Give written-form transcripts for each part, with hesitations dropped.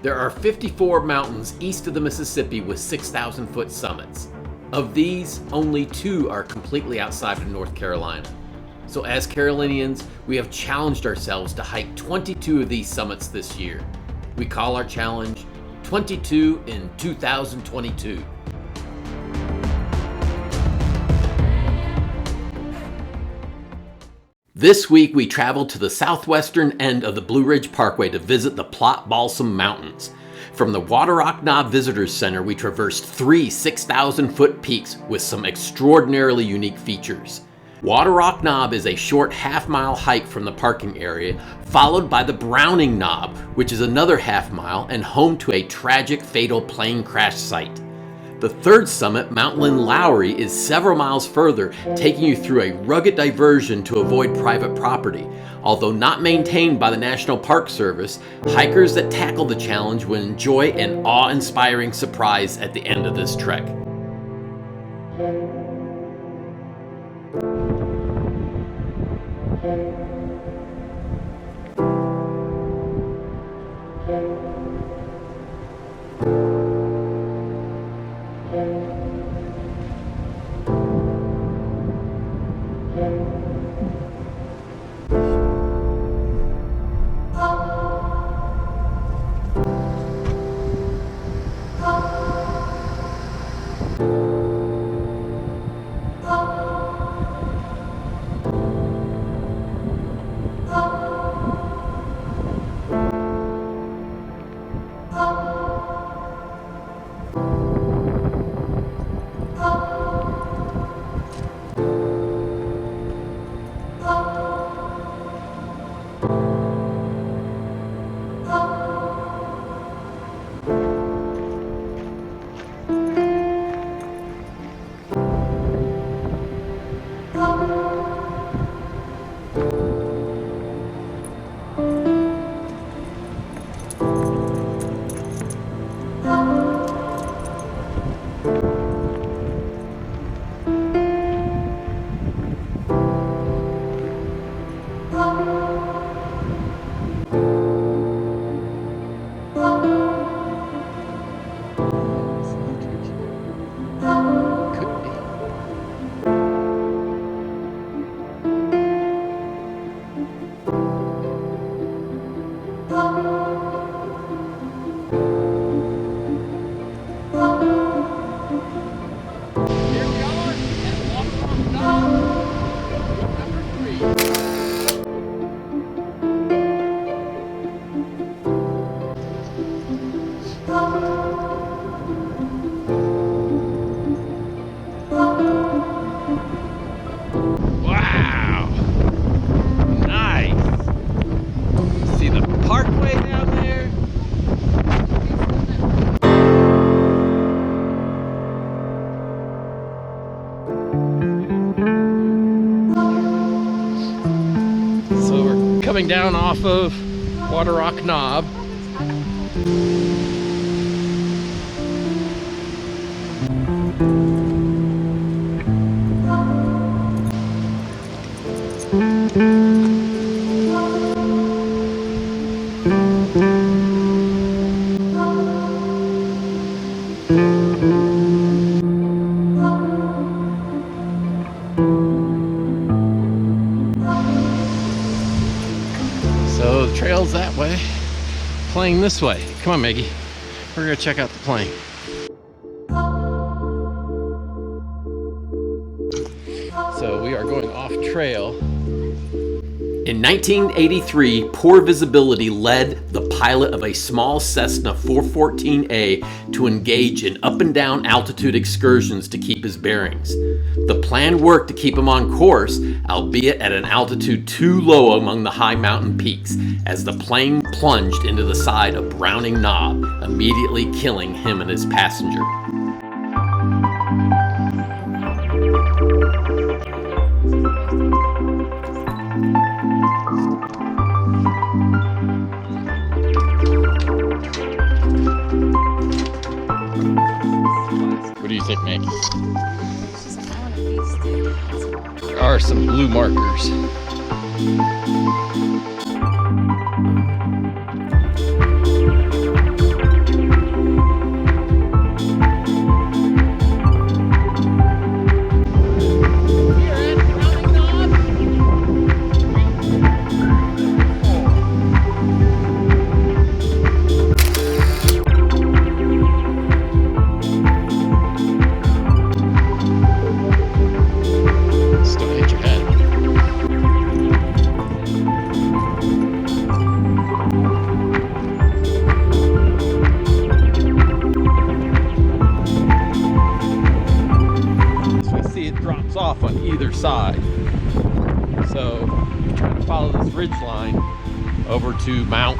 There are 54 mountains east of the Mississippi with 6,000-foot summits. Of these, only 2 are completely outside of North Carolina. So as Carolinians, we have challenged ourselves to hike 22 of these summits this year. We call our challenge 22 in 2022. This week we traveled to the southwestern end of the Blue Ridge Parkway to visit the Plott Balsam Mountains. From the Waterrock Knob Visitors Center, we traversed 3 6,000-foot peaks with some extraordinarily unique features. Waterrock Knob is a short half-mile hike from the parking area, followed by the Browning Knob, which is another half-mile and home to a tragic fatal plane crash site. The third summit, Mount Lyn Lowry, is several miles further, taking you through a rugged diversion to avoid private property. Although not maintained by the National Park Service, hikers that tackle the challenge will enjoy an awe-inspiring surprise at the end of this trek. Wow! Nice! See the parkway down there? So we're coming down off of Waterrock Knob. So the trail's that way, plane this way. Come on, Maggie. We're gonna check out the plane. So we are going off trail. In 1983, poor visibility led the pilot of a small Cessna 414A to engage in up and down altitude excursions to keep his bearings. The plan worked to keep him on course, albeit at an altitude too low among the high mountain peaks, as the plane plunged into the side of Browning Knob, immediately killing him and his passenger. What do you think, Maggie? There are some blue markers. follow this ridge line over to Mount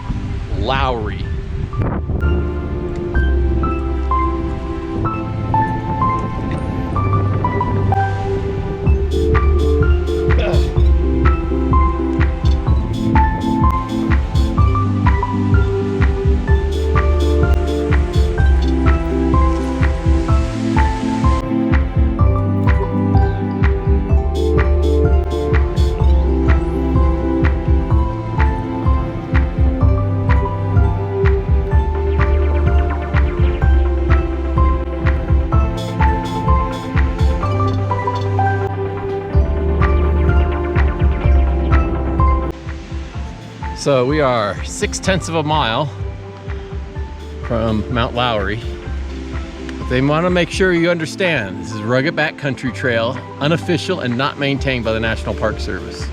Lowry. So we are 6/10 of a mile from Mount Lowry. But they want to make sure you understand this is rugged backcountry trail, unofficial and not maintained by the National Park Service.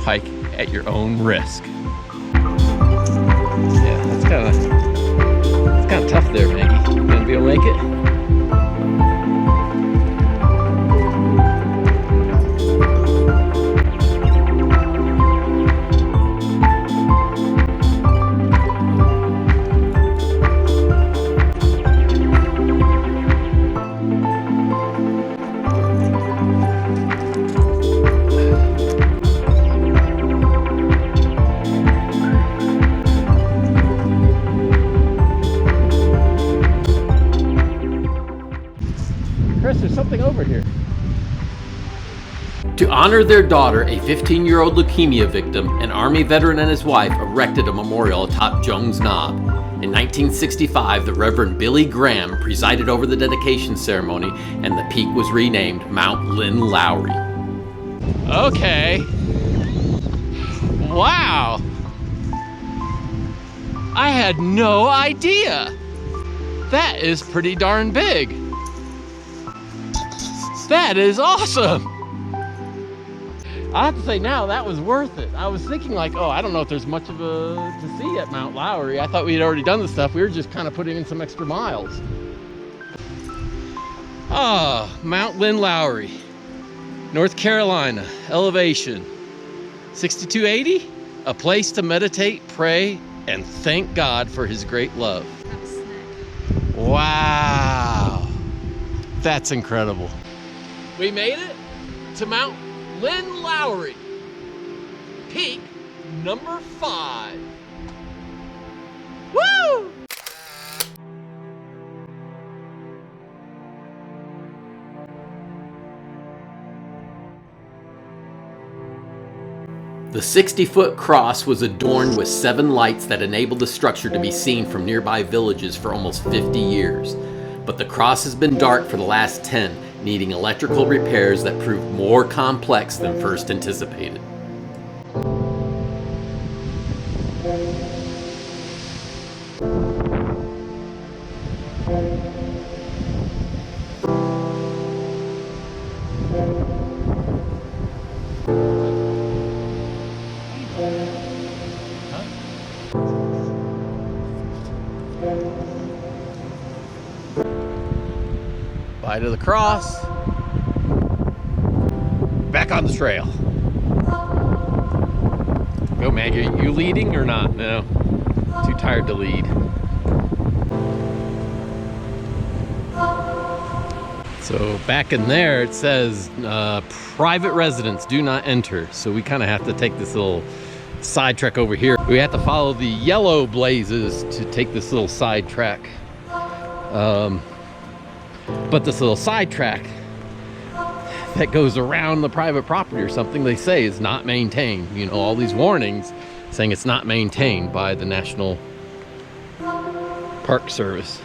Hike at your own risk. Yeah, it's kind of tough there, Maggie. You gonna be able to make it? Chris, there's something over here. To honor their daughter, a 15-year-old leukemia victim, an Army veteran and his wife erected a memorial atop Jones Knob. In 1965, the Reverend Billy Graham presided over the dedication ceremony, and the peak was renamed Mount Lyn Lowry. Okay. Wow. I had no idea. That is pretty darn big. That is awesome. I have to say now, that was worth it. I was thinking like, oh, I don't know if there's much of to see at Mount Lowry. I thought we had already done the stuff. We were just kind of putting in some extra miles. Ah, Mount Lyn Lowry, North Carolina, elevation 6280, a place to meditate, pray, and thank God for his great love. Wow, that's incredible. We made it to Mount Lyn Lowry, peak number 5. Woo! The 60-foot cross was adorned with 7 lights that enabled the structure to be seen from nearby villages for almost 50 years. But the cross has been dark for the last 10, needing electrical repairs that proved more complex than first anticipated. Bye to the cross. Back on the trail. Go, Maggie. Are you leading or not? No. Too tired to lead. So back in there it says private residents do not enter. So we kind of have to take this little side trek over here. We have to follow the yellow blazes to take this little side track. But this little side track that goes around the private property or something, they say is not maintained. You know, all these warnings saying it's not maintained by the National Park Service.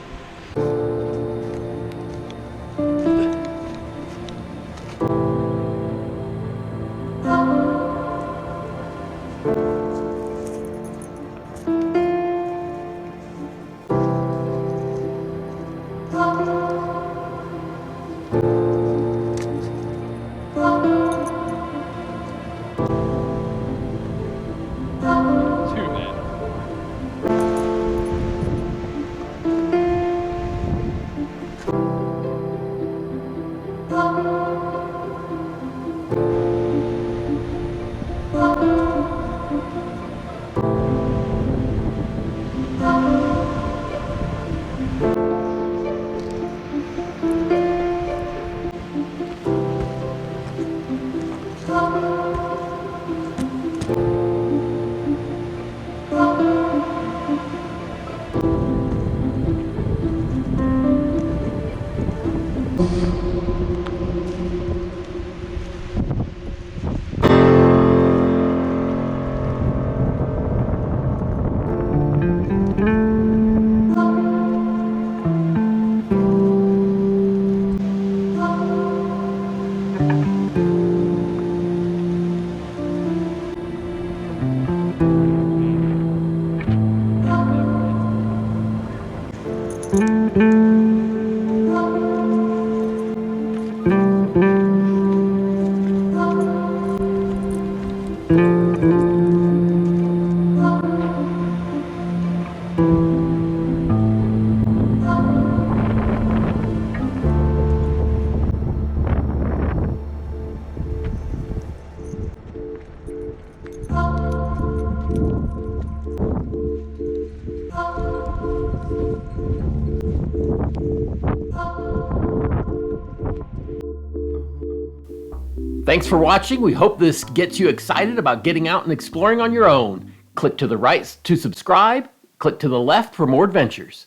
Thanks for watching. We hope this gets you excited about getting out and exploring on your own. Click to the right to subscribe. Click to the left for more adventures.